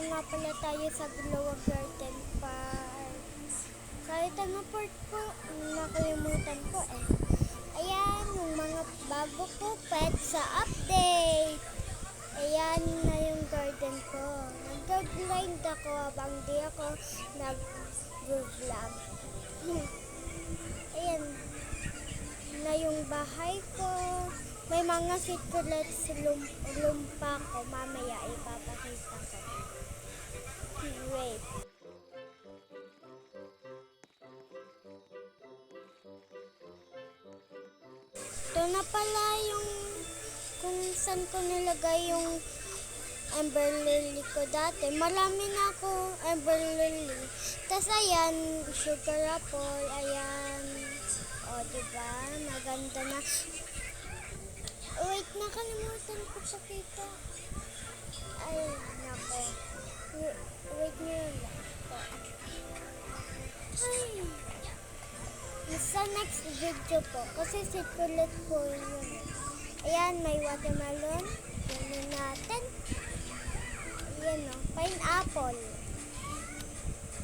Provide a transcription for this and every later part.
nga pala tayo sa Glow Garden Park. Kahit ano part po, nakalimutan ko eh. Ayan, yung mga bago ko pet sa update. Ayan na yung garden ko. Nag-grind ako habang di ako nag-vlog. Ayan na yung bahay ko. May mga secrets lumpa ko. Mamaya ipapakita ko. Wait. Ito na pala yung kung saan ko nilagay yung amber lily ko dati. Marami na ako amber lily. Tapos ayan, sugar apple. Ayan. O, diba? Maganda na. Wait, nakalimutan ko pakita. Ay, nako. Wait nyo lang. Ay. Sa next video po. Kasi secret po yun. Ayan, may watermelon. Yan natin. Ayan o, pineapple.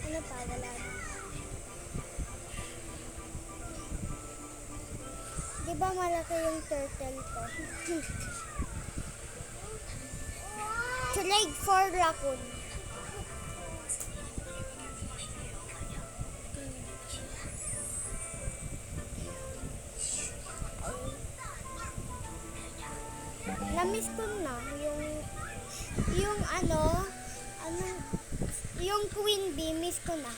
Ano pa? Wala na. Diba malaki yung turtle ko? Leg for raccoon. Namiss ko na yung yung queen bee, miss ko na.